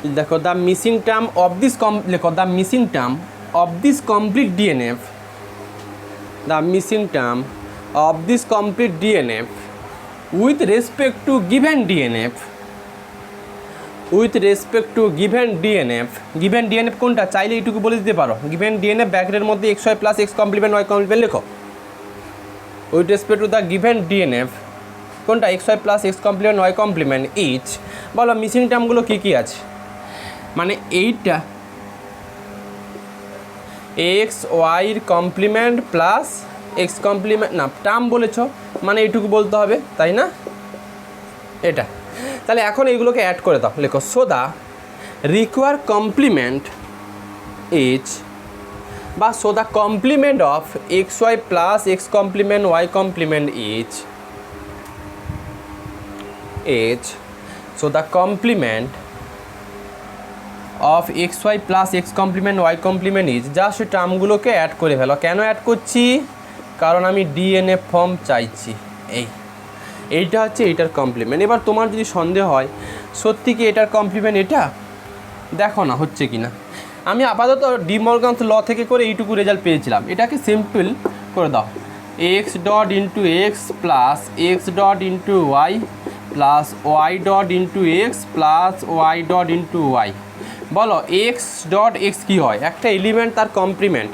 দেখো the missing term of this লেখো the missing term of this complete DNF, the missing term of this complete DNF with respect to given DNF, with respect to given DNF. Given DNF কোনটা চাইলে এইটুকু বলে দিতে পারো। Given DNF ব্যাকেটের মধ্যে X Y plus X complement Y complement লেখো। With respect to the given DNF কোনটা X Y plus X complement Y complement each. বলো মিসিং টার্মগুলো কী কী আছে, মানে এইটা এক্স ওয়াইয়ের কমপ্লিমেন্ট প্লাস এক্স কমপ্লিমেন্ট না টার্ম বলেছ মানে এইটুকু বলতে হবে, তাই না? এটা তাহলে এখন এইগুলোকে অ্যাড করে দাও। লেখো so the require complement is, বা so the complement of X Y plus X complement Y complement is so the complement of X Y plus X complement Y complement is. Just টার্মগুলোকে add করে ফেলো। কেন add করছি? কারণ আমি DNA form চাইছি। এইটা হচ্ছে এইটার কমপ্লিমেন্ট। এবার তোমার যদি সন্দেহ হয় সত্যি কি এটার কমপ্লিমেন্ট এটা, দেখো না হচ্ছে কি না। আমি আপাতত ডি মর্গানস ল থেকে করে এইটুকু রেজাল্ট পেয়েছিলাম। এটাকে সিম্পল করে দাও, X dot into X plus X dot into Y plus Y dot into X plus Y dot into Y. বলো এক্স ডট এক্স কী হয়? একটা এলিমেন্ট তার কমপ্লিমেন্ট।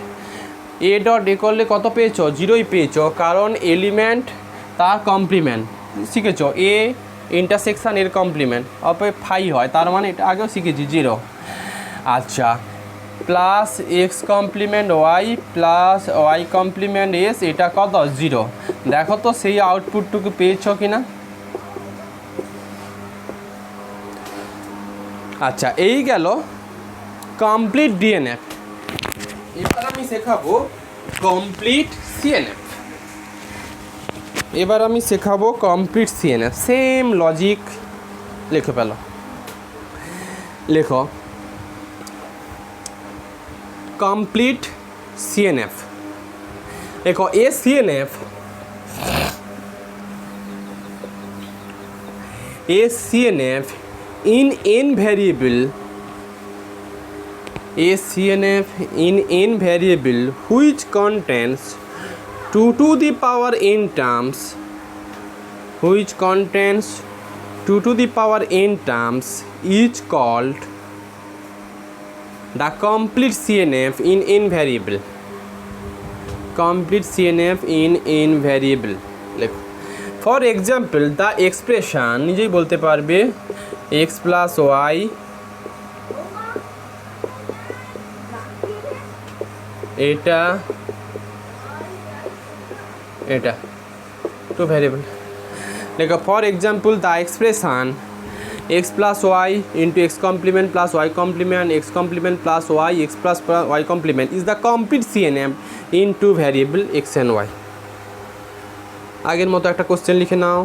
এ ডট এ করলে কত পেয়েছো? জিরোই পেয়েছো, কারণ এলিমেন্ট তার কমপ্লিমেন্ট শিখেছো। এ ইন্টারসেকশান এর কমপ্লিমেন্ট অপে ফাই হয়, তার মানে এটা আগেও শিখেছি জিরো। আচ্ছা, plus X complement Y plus Y complement S, এটা কত? জিরো। দেখো তো সেই আউটপুটটুকু পেয়েছো কি না? আচ্ছা, এই গেল কমপ্লিট ডিএনএফ। এবার আমি শেখাবো কমপ্লিট সিএনএফ। এবার আমি শেখাবো কমপ্লিট সিএনএফ। সেম লজিক লিখে পেলো। লেখো কমপ্লিট সিএনএফ। লেখো a CNF, a CNF in n variable, a CNF in n variable which contains 2 to the power n terms, which contains 2 to the power n terms is called the complete CNF in n variable, complete CNF in n variable। লেখো for example the expression, নিজেই বলতে পারবে X plus Y এটা এটা two variable. লেখো for example the expression X plus Y into X complement plus Y complement X complement plus Y X plus Y complement is the complete CNF in two variable X and Y. আগের মতো একটা question লিখে নাও।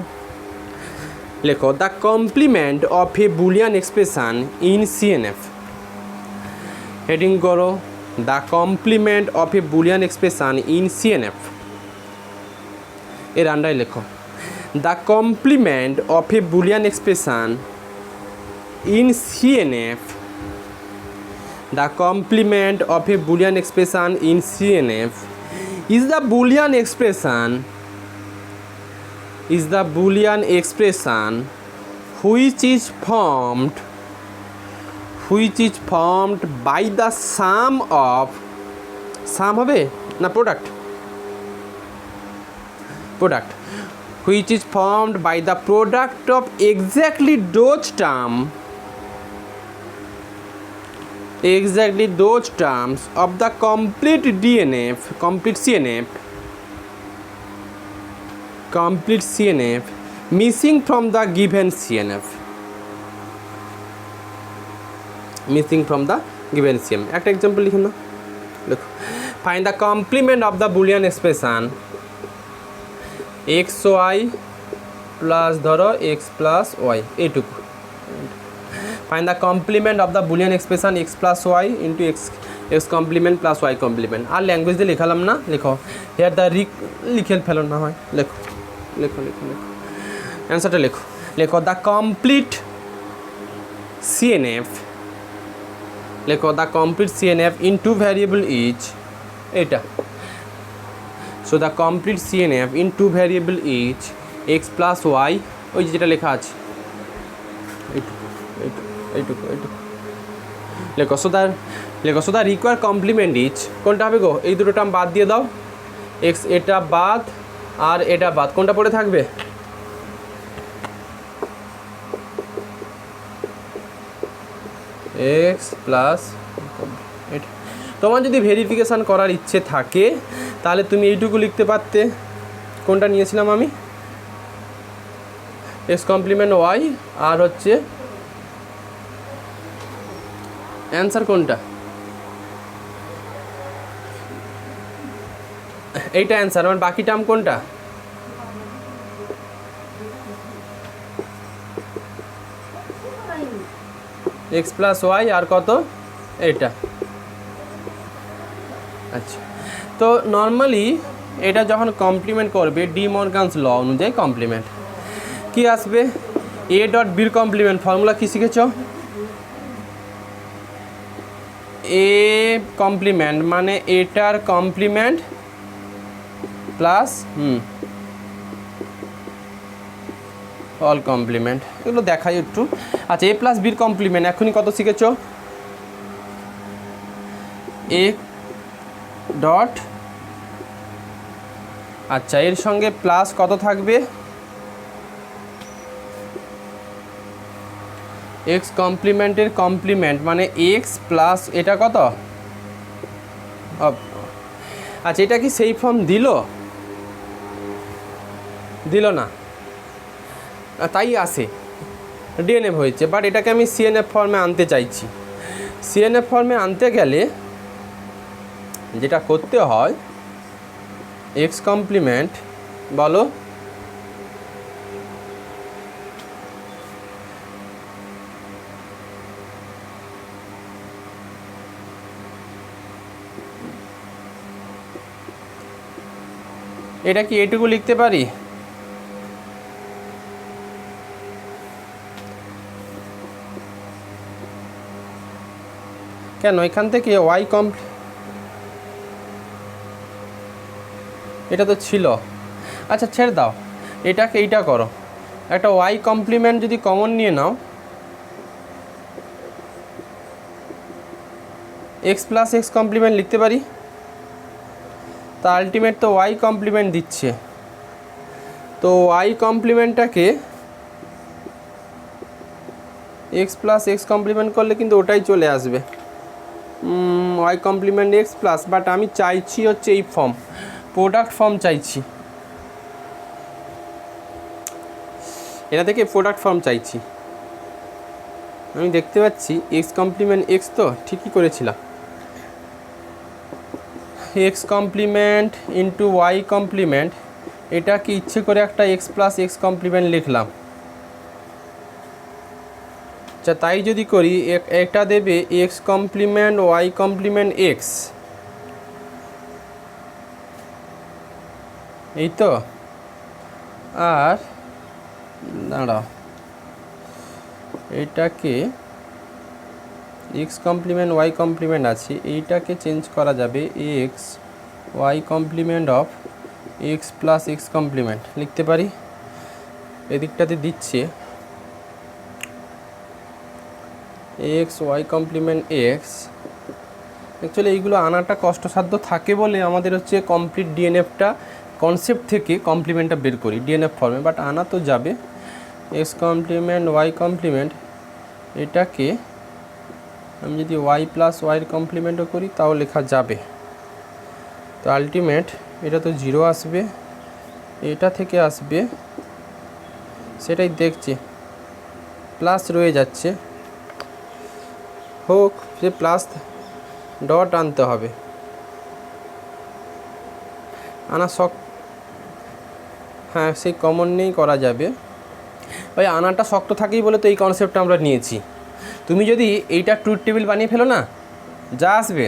লেখো the complement of a Boolean expression in CNF. Heading করো the complement of a Boolean expression in CNF. এর আন্ডারে লেখো the complement of a Boolean expression in CNF. The complement of a Boolean expression in CNF is the Boolean expression, is the Boolean expression which is formed by the sum of, sum হবে না product, which is formed by the product of exactly those terms of the complete DNF, complete CNF missing from the given CNF, একটা example লিখুন না। দেখো find the complement of the Boolean expression X Y plus ধরো X plus Y, এইটুকু। Find the complement of the Boolean expression X plus Y into X complement plus Y complement. আর language দিয়ে লেখালাম না, লেখো হেয়ার দ্য লিখে ফেলো না হয়, লেখো অ্যান্সারটা লেখো। দ্য কমপ্লিট সিএনএফ লেখো the complete CNF in two variable is, এটা। So the complete CNF in two variable is X plus Y, ওই যেটা লেখা আছে এইটুকু এইটুকু এইটুকু এইটুকু লেখো। So the require complement is, কোনটা হবে গো? এই দুটো টার্ম বাদ দিয়ে দাও, এক্স এটা বাদ আর এটা বাদ, কোনটা পড়ে থাকবে? এক্স প্লাস এটা। তোমার যদি ভেরিফিকেশান করার ইচ্ছে থাকে তাহলে তুমি এইটুকু লিখতে পারতে, কোনটা নিয়েছিলাম আমি? এক্স কমপ্লিমেন্ট ওয়াই আর হচ্ছে অ্যান্সার কোনটা? এইটা অ্যান্সার, আমার বাকি টার্ম কোনটা? এক্স প্লাস ওয়াই আর কত? এটা। আচ্ছা, তো নর্মালি এটা যখন কমপ্লিমেন্ট করবে ডি মর্গানস ল অনুযায়ী কমপ্লিমেন্ট কি আসবে? এ ডট বির কমপ্লিমেন্ট ফর্মুলা কি শিখেছ? এ কমপ্লিমেন্ট মানে এটার কমপ্লিমেন্ট প্লাস অল কমপ্লিমেন্ট, এগুলো দেখাই একটু। আচ্ছা, এ প্লাস বির কমপ্লিমেন্ট এখনই কত শিখেছ? এ ডট, আচ্ছা এর সঙ্গে প্লাস কত থাকবে? এক্স কমপ্লিমেন্টের কমপ্লিমেন্ট মানে এক্স প্লাস এটা কত? আচ্ছা, এটা কি সেই ফর্ম দিল? দিল না, তাই আসে ডিএনএফ হয়েছে, বাট এটাকে আমি সিএনএফ ফর্মে আনতে চাইছি। সিএনএফ ফর্মে আনতে গেলে যেটা করতে হয়, এক্স কমপ্লিমেন্ট বলো, এটা কি এটুকু লিখতে পারি? কেন এখান থেকে ওয়াই এটা তো ছিল। আচ্ছা ছেড়ে দাও, এটাকে এইটা করো, একটা ওয়াই কমপ্লিমেন্ট যদি কমন নিয়ে নাও, এক্স প্লাস এক্স কমপ্লিমেন্ট লিখতে পারি। তা আলটিমেট তো ওয়াই কমপ্লিমেন্ট দিচ্ছে, তো ওয়াই কমপ্লিমেন্টটাকে এক্স প্লাস এক্স কমপ্লিমেন্ট করলে কিন্তু ওটাই চলে আসবে, Y complement X plus. But আমি চাইছি হচ্ছে এই ফর্ম, প্রোডাক্ট ফর্ম চাইছি, এটা থেকে প্রোডাক্ট ফর্ম চাইছি। আমি দেখতে পাচ্ছি এক্স কমপ্লিমেন্ট এক্স তো ঠিকই করেছিলাম, X complement into Y complement, এটা কি ইচ্ছে করে একটা এক্স প্লাস এক্স কমপ্লিমেন্ট লিখলাম। আচ্ছা, তাই যদি করি এটা দেবে X complement Y complement X, এই তো। আর দাঁড়াও, এটাকে এক্স কমপ্লিমেন্ট ওয়াই কমপ্লিমেন্ট আছে, এইটাকে চেঞ্জ করা যাবে X Y complement of X plus X complement লিখতে পারি। এদিকটাতে দিচ্ছে X Y complement X. Actually এইগুলো আনাটা কষ্টসাধ্য থাকে বলে আমাদের হচ্ছে কমপ্লিট ডিএনএফটা কনসেপ্ট থেকে কমপ্লিমেন্টটা বের করি ডিএনএফ ফর্মে, বাট আনা তো যাবে। এক্স কমপ্লিমেন্ট ওয়াই কমপ্লিমেন্ট, এটাকে আমি যদি ওয়াই প্লাস ওয়াইয়ের কমপ্লিমেন্টও করি তাও লেখা যাবে। তো আলটিমেট এটা তো জিরো আসবে, এটা থেকে আসবে সেটাই দেখছি, প্লাস রয়ে যাচ্ছে, হোক সে প্লাস ডট আনতে হবে, আনা হ্যাঁ সেই কমন নিয়েই করা যাবে। ওই আনাটা শক্ত থাকেই বলে তো এই কনসেপ্টটা আমরা নিয়েছি। তুমি যদি এইটা ট্রুথ টেবিল বানিয়ে ফেলো না, যা আসবে,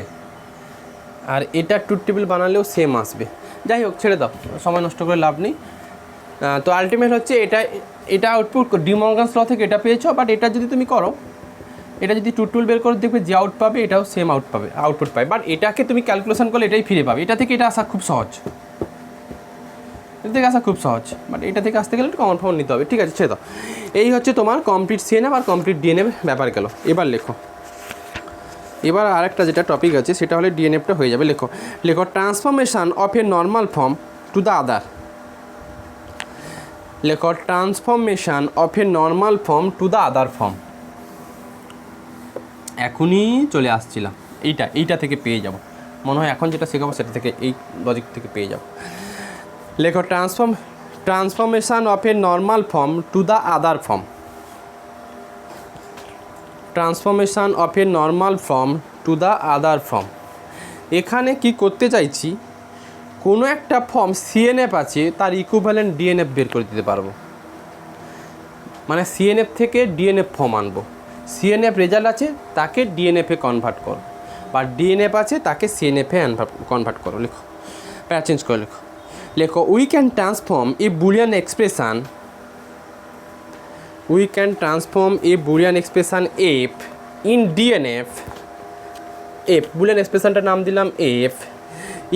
আর এটা ট্রুথ টেবিল বানালেও সেম আসবে। যাই হোক ছেড়ে দাও, সময় নষ্ট করে লাভ নেই। তো আলটিমেট হচ্ছে এটা আউটপুট ডি মর্গানস ল থেকে এটা পেয়েছো, বাট এটা যদি তুমি করো এটা যদি টুল বের করে দেখবে যে আউট পাবে এটাও সেম আউটপুট পাবে, বাট এটাকে তুমি ক্যালকুলেশন করলে এটাই ফিরে পাবে। এটা থেকে এটা আসা খুব সহজ, এটা থেকে আসা খুব সহজ, বাট এটা থেকে আসতে গেলে একটু কমন ফর্ম নিতে হবে। ঠিক আছে, ছেড়ে দাও। এই হচ্ছে তোমার কমপ্লিট সিএনএফ আর কমপ্লিট ডিএনএফ ব্যাপার গেল। এবার লেখো, এবার আরেকটা যেটা টপিক আছে সেটা হলে ডিএনএফটা হয়ে যাবে। লেখো লেখো transformation of a normal form to the other. লেখো transformation of a normal form to the other form. এখনই চলে আসছিলাম, এইটা থেকে পেয়ে যাব, মনে হয় এখন যেটা শেখাবো সেটা থেকে, এই লজিক থেকে পেয়ে যাব। লেখো transformation of a normal form to the other form. Transformation of a normal form to the other form. এখানে কি করতে চাইছি, কোনো একটা ফর্ম সিএনএফ আছে তার ইকুইভ্যালেন্ট ডিএনএফ বের করে দিতে পারবো, মানে সিএনএফ থেকে ডিএনএফ ফর্ম আনবো। সিএনএফ রেজাল্ট আছে তাকে ডিএনএফে কনভার্ট করো, বা ডিএনএফ আছে তাকে সিএনএফে কনভার্ট করো। লেখো, প্যারা চেঞ্জ করে লেখো। লেখো we can transform A Boolean expression, we can transform a Boolean expression f in DNF, f Boolean expressionটার নাম দিলাম f,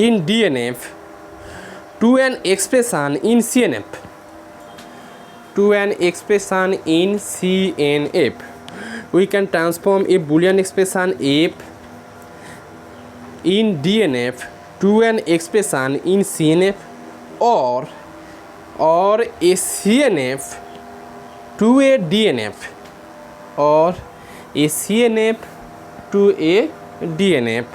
in DNF to an expression in CNF, to an expression in CNF. We can transform a Boolean expression f in DNF to an expression in CNF or a CNF to a DNF or a CNF to a DNF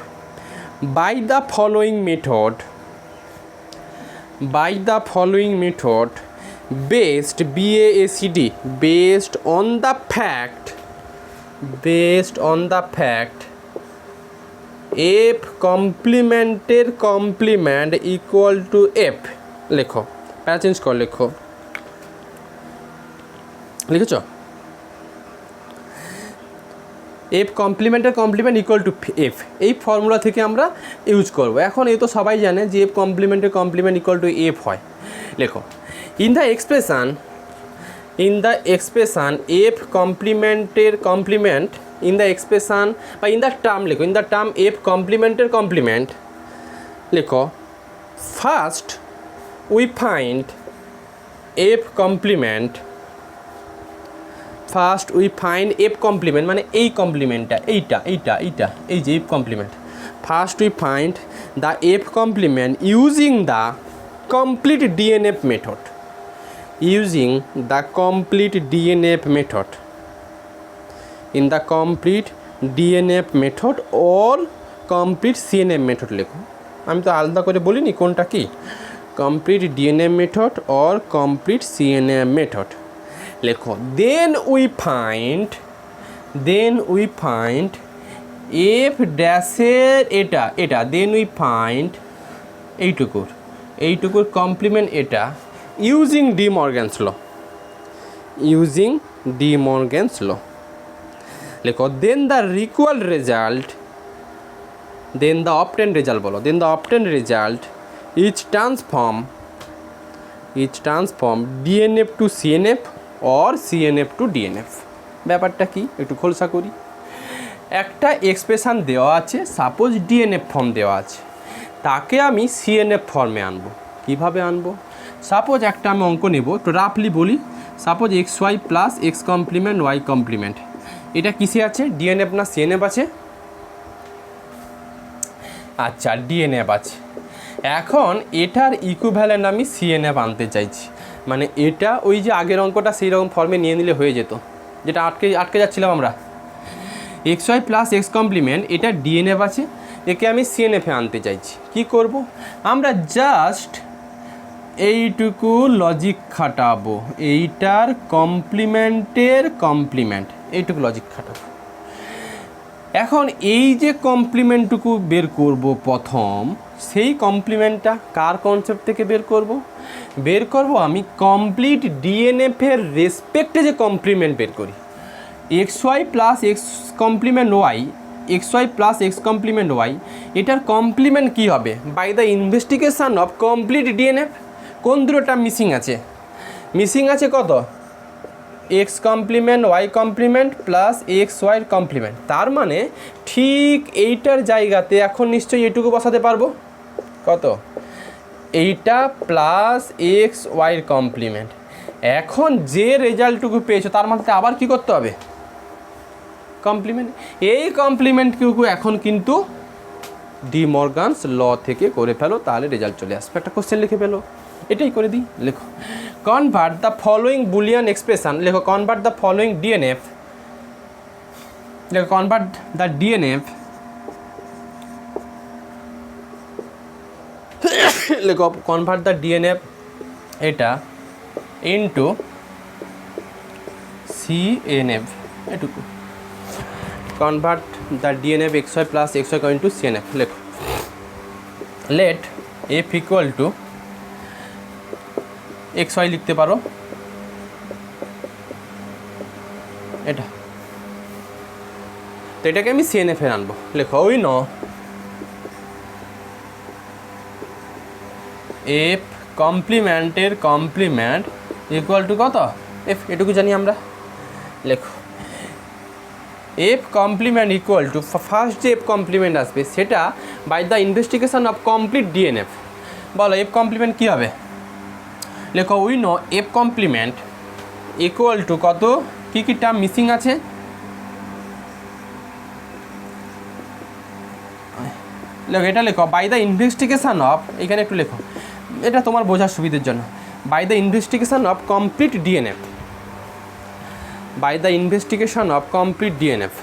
by the following method, based BASD, based on the fact f কমপ্লিমেন্টের complement equal to f। লেখো, para change কর, লেখো, লিখেছ? F কমপ্লিমেন্টের complement equal to F, এই formula থেকে আমরা use করব। এখন এই তো সবাই জানে যে এফ কমপ্লিমেন্টের কমপ্লিমেন্ট ইকুয়াল টু এফ হয়। লেখো ইন দ্য এক্সপ্রেশান এফ কমপ্লিমেন্টের কমপ্লিমেন্ট, ইন দ্য এক্সপ্রেশান বা ইন দ্য টার্ম, লেখো ইন দ্য টার্ম এফ কমপ্লিমেন্টের কমপ্লিমেন্ট। লেখো first we find F complement, first we find F complement মানে এই কমপ্লিমেন্টটা, এই যে F complement. First we find the F complement using the complete DNF method, using the complete DNF method, in the complete DNF method or complete CNF method. লেখো, আমি তো আলাদা করে বলিনি কোনটা কি, complete DNF method or complete CNF method. লেখো then we find F ড্যাশের এটা দেন উই ফাইন্ড এইটুকুর কমপ্লিমেন্ট এটা ইউজিং ডি মর্গ্যানস ল। লেখো দেন দ্য অবটেন্ড রেজাল্ট বলো, then the obtained result is transform DNF to CNF or CNF to DNF। ব্যাপারটা কি একটু খোলসা করি। একটা এক্সপ্রেশান দেওয়া আছে, সাপোজ ডিএনএফ ফর্ম দেওয়া আছে, তাকে আমি সিএনএফ ফর্মে আনবো। কিভাবে আনবো? সাপোজ একটা আমি অঙ্ক নেব, একটু রাফলি বলি। Suppose XY plus X complement Y complement, এটা কিসে আছে, ডিএনএফ না সিএনএফ আছে? আচ্ছা, ডিএনএফ আছে। এখন এটার ইকুইভ্যালেন্ট আমি সিএনএফ আনতে চাইছি, মানে এটা ওই যে আগের অঙ্কটা সেই রকম ফর্মে নিয়ে নিলে হয়ে যেত, যেটা আটকে যাচ্ছিলাম আমরা। XY প্লাস এক্স কমপ্লিমেন্ট, এটা ডিএনএফ আছে, একে আমি সিএনএফে আনতে চাইছি। কি করব? আমরা জাস্ট এইটুকু লজিক খাটাবো, এইটার কমপ্লিমেন্টের কমপ্লিমেন্ট, এইটুকু লজিক খাটাবো। এখন এই যে কমপ্লিমেন্টটুকু বের করব প্রথম, সেই কমপ্লিমেন্টটা কার কনসেপ্ট থেকে বের করব আমি কমপ্লিট ডিএনএফের রেসপেক্টে যে কমপ্লিমেন্ট বের করি। XY plus X complement Y, XY plus X complement Y, এটার কমপ্লিমেন্ট কী হবে? By the investigation of complete DNF. কোন দুটোটা মিসিং আছে? মিসিং আছে কত? X complement Y complement plus X ওয়াইয়ের কমপ্লিমেন্ট। তার মানে ঠিক এইটার জায়গাতে এখন নিশ্চয়ই এটুকু বসাতে পারবো, কত, এইটা প্লাস এক্স ওয়াইয়ের কমপ্লিমেন্ট। এখন যে রেজাল্টটুকু পেয়েছো তার মধ্যে আবার কি করতে হবে, কমপ্লিমেন্ট। এই কমপ্লিমেন্টটুকু এখন কিন্তু ডি মর্গানস ল থেকে করে ফেলো, তাহলে রেজাল্ট চলে আসবে। একটা কোশ্চেন লিখে ফেলো, এটাই করে দিই। লেখো convert the following Boolean expression, লেখো কনভার্ট দ্য ফলোয়িং ডিএনএফ, লেখো কনভার্ট দ্য ডিএনএফ, লেখো কনভার্ট দ্য ডিএনএফ এটা ইনটু সিএনএফ, এটুকু convert the DNF X Y plus X Y into CNF. লেখো let F equal to X Y লিখতে পারো, এটা তো এটাকে আমি সিএনএফ এ আনবো। লেখো ওই ন এফ কমপ্লিমেন্টের কমপ্লিমেন্ট ইকুয়াল টু কত, এফ, এটুকু জানি আমরা। লেখো F complement equal to, first যে এফ কমপ্লিমেন্ট আসবে সেটা by the investigation of complete DNF. বলো এফ কমপ্লিমেন্ট কী হবে, লেখো we know F complement equal to কত, কী কী টার্ম মিসিং আছে, লেখো এটা লেখো বাই দ্য ইনভেস্টিগেশন অফ, এখানে একটু লেখো, এটা তোমার বোঝার সুবিধার জন্য, by the investigation of complete DNF, by the investigation of complete DNF.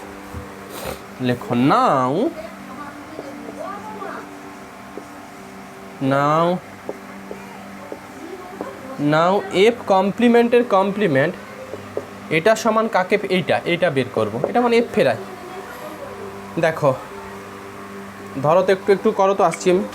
লেখো নাও নাও নাও এফ কমপ্লিমেন্টের কমপ্লিমেন্ট এটা সমান কাকে, এইটা বের করব, এটা মানে এফ ফেরায়। দেখো ধরো তো একটু একটু করো তো, আসছি আমি।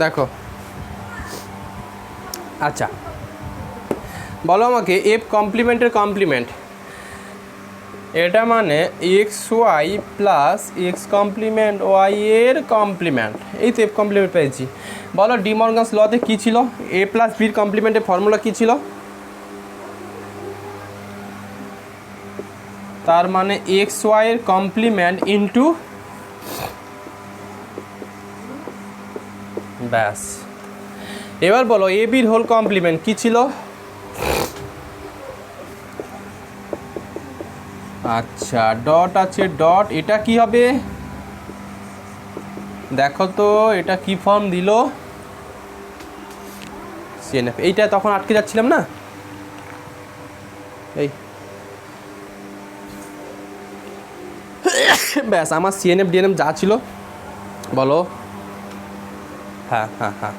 দেখো আচ্ছা বলো আমাকে এফ কমপ্লিমেন্টের কমপ্লিমেন্ট, এটা মানে X Y plus X complement Y এর কমপ্লিমেন্ট, এই তো এফ কমপ্লিমেন্ট পেয়েছি। বলো ডি মর্গানস লতে কী ছিল, এ প্লাস বির কমপ্লিমেন্টের ফর্মুলা কী ছিল, তার মানে এক্স ওয়াইয়ের কমপ্লিমেন্ট ইন্টু, ব্যাস। এবার বলো এ বির হোল কমপ্লিমেন্ট কী ছিল, আচ্ছা ডট আছে ডট, এটা কি হবে দেখো তো, এটা কি ফর্ম দিল, সিএনএফ। এইটা তখন আটকে যাচ্ছিলাম না, এই ব্যাস আমার সিএনএফ ডিএনএফ যা ছিল বলো, হ্যাঁ হ্যাঁ হ্যাঁ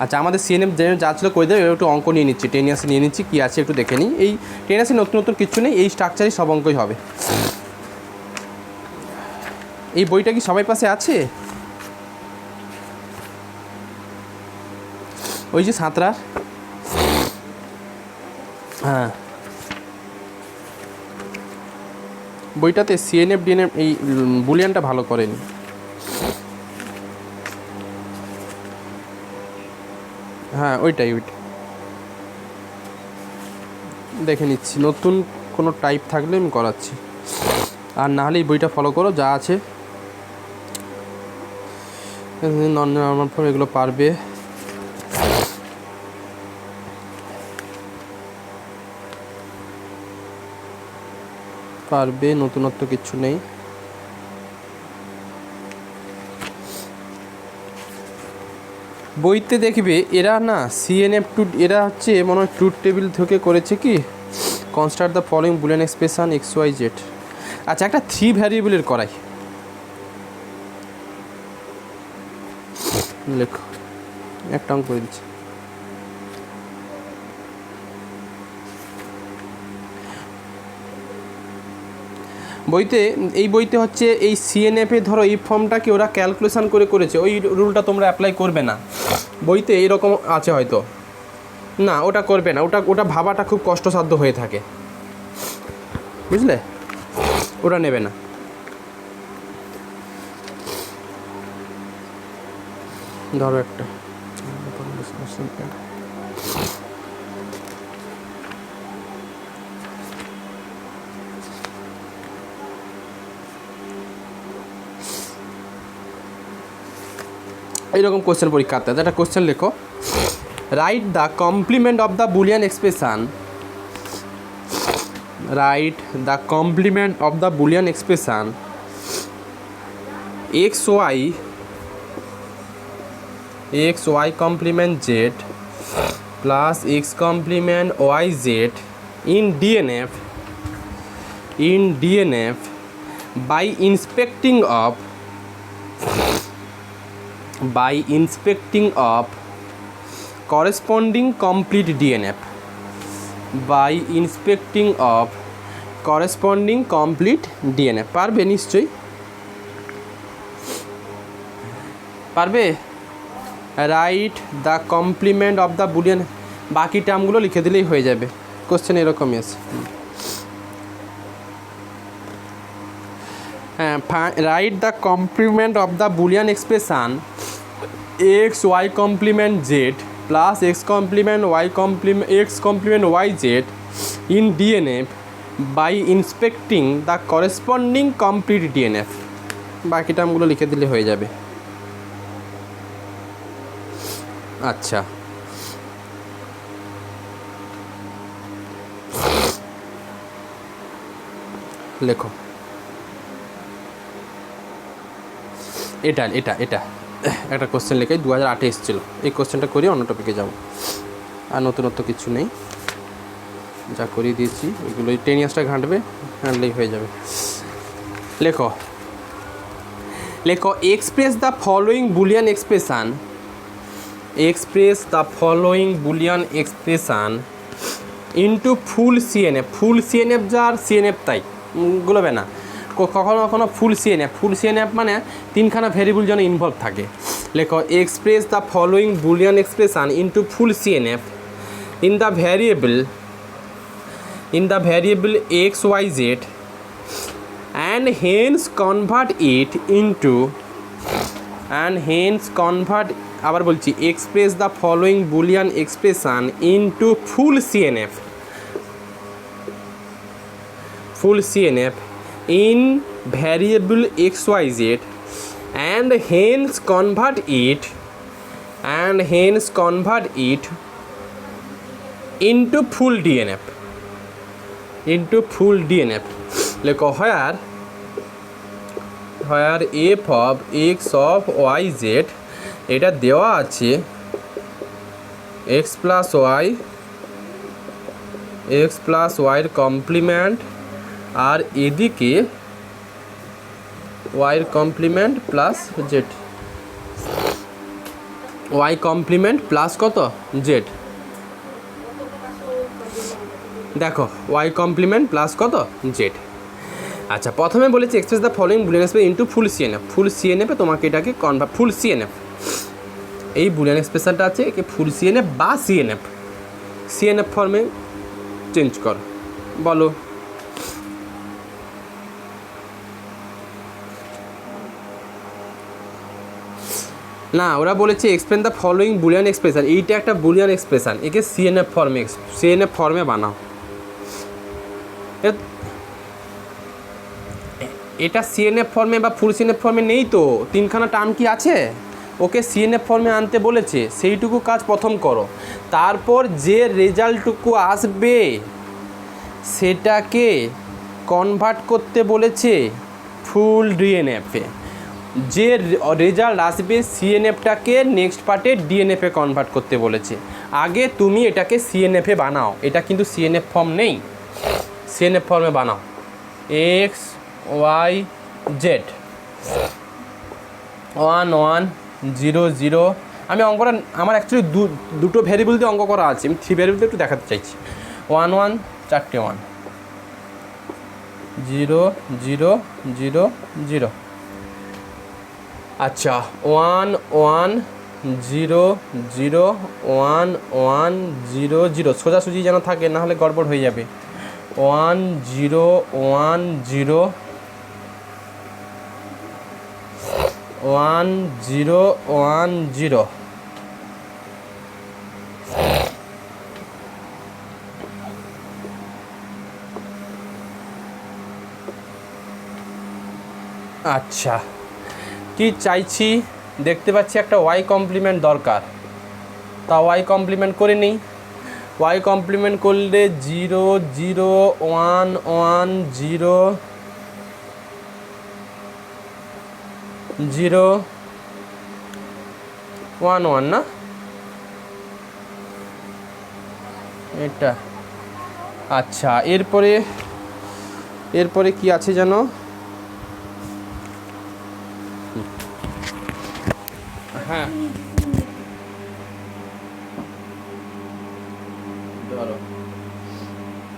আচ্ছা আমাদের সিএনএফ যা ছিল করে দেবে, একটু অঙ্ক নিয়ে নিচ্ছি, টেনিয়াসে নিয়ে নিচ্ছি, কী আছে একটু দেখে নিই। এই টেনিয়াসে নতুন নতুন কিছু নেই, এই স্ট্রাকচারই সব অঙ্কই হবে। এই বইটা কি সবাই পাশে আছে, ওই যে সাঁতরা, হ্যাঁ বইটাতে সিএনএফ ডিএনএফ এই বুলিয়ানটা ভালো করেনি। হ্যাঁ ওইটাই দেখে নিচ্ছি, নতুন কোনো টাইপ থাকলে আমি করাচ্ছি, আর না হলে এই বইটা ফলো করো যা আছে। নন নর্মাল ফর্ম এগুলো পারবে, নতুনত্ব কিচ্ছু নেই। বইতে দেখবে এরা না সিএনএফ টু, এরা হচ্ছে মনে হয় ট্রুথ টেবিল থেকে করেছে কি, construct the following Boolean expression X Y Z. আচ্ছা, একটা 3 ভ্যারিয়েবলের করাই, লেখো একটা অঙ্ক করে দিচ্ছি। এই বইতে হচ্ছে এই সিএনএফে ধরো এই ফর্মটাকে ওরা ক্যালকুলেশন করে করেছে, ওই রুলটা তোমরা অ্যাপ্লাই করবে না। বইতে এরকম আছে হয়তো, না ওটা করবে না, ওটা ভাবাটা খুব কষ্টসাধ্য হয়ে থাকে, বুঝলে, ওটা নেবে না। ধরো একটা এইরকম কোশ্চেন পরীক্ষাতে একটা কোশ্চেন লেখো, write the complement of the Boolean expression, write the complement of the Boolean expression X Y complement Z plus X complement Y Z in DNF by inspecting of corresponding complete DNF, by inspecting of corresponding complete DNF। পারবে নিশ্চয়ই, পারবে। Write the complement of the Boolean, বাকি টার্মগুলো লিখে দিলেই হয়ে যাবে। Question এরকমই আছে। Write the complement of the Boolean expression X Y complement Z plus X complement Y Z in DNF by inspecting the corresponding complete DNF. বাকি টার্মগুলো লিখে দিলে হয়ে যাবে। আচ্ছা, লেখো এটা একটা কোশ্চেন লেখে 2008-এ এসেছিলো। এই কোশ্চেনটা করি, অন্য টপিকে যাবো। আর নতুনত্ব কিছু নেই, যা করিয়ে দিয়েছি ওইগুলো 10 ইয়ার্সটা ঘাঁটবে, ঘাঁটলেই হয়ে যাবে। লেখো express the following Boolean expression into full CNF যার সিএনএফ তাই গুলোবে না, কখনো ফুল সিএনএফ মানে 3খানা ভেরিয়েবল যেন ইনভলভ থাকে। লেখো express the following Boolean expression into full CNF in the variable X Y Z and hence convert আবার বলছি, express the following boolean expression into full CNF in variable xyz and hence convert it into full DNF। লেখো where f of x of y z, এটা দেওয়া আছে x plus ওয়াইয়ের complement, আর এদিকে ওয়াইয়ের complement plus Z, Y complement plus কত Z. দেখো ওয়াই কমপ্লিমেন্ট প্লাস কত জেড। আচ্ছা, প্রথমে বলেছি express the following Boolean expression into full সিএনএফে তোমাকে এটাকে ফুল সিএনএফ, এই বুলিয়ান এক্সপ্রেশনটা আছে একে ফুল সিএনএফ বা সিএনএফ ফর্মে চেঞ্জ কর। বলো না, ওরা বলেছে explain the following Boolean expression, এইটা একটা বুলিয়ান এক্সপ্রেশন, একে সিএনএফ ফর্মে বানাও। এটা সিএনএফ ফর্মে বা ফুল সিএনএফ ফর্মে নেই তো, 3খানা টার্ম কি আছে, ওকে সিএনএফ ফর্মে আনতে বলেছে, সেইটুকু কাজ প্রথম করো। তারপর যে রেজাল্টটুকু আসবে সেটাকে কনভার্ট করতে বলেছে ফুল ডিএনএফে। যে রেজাল্ট আসবে সিএনএফটাকে নেক্সট পার্টে ডিএনএফে কনভার্ট করতে বলেছে। আগে তুমি এটাকে সিএনএফে বানাও, এটা কিন্তু সিএনএফ ফর্ম নেই, সিএনএফ ফর্মে বানাও। X Y Z 1 1 0 0। আমি অঙ্কটা আমার অ্যাকচুয়ালি দুটো ভ্যারিয়েবল দিয়ে অঙ্ক করা আছে, আমি 3 ভ্যারিয়েবল দিয়ে একটু দেখাতে চাইছি। 1 1 4টে 1 0 0 0 0। আচ্ছা 1 1 0 0 1 1 0 0, সোজাসুজি যেন থাকে, না হলে গড়বড় হয়ে যাবে। 1 0 1 0 1 0 1 0। আচ্ছা কি চাইছি দেখতে পাচ্ছি, একটা ওয়াই কমপ্লিমেন্ট দরকার, তা ওয়াই কমপ্লিমেন্ট করে নিই। ওয়াই কমপ্লিমেন্ট করলে 0 0 1 1 0 0 1 1 না, এটা। আচ্ছা এরপরে কি আছে যেন, হ্যাঁ ধরো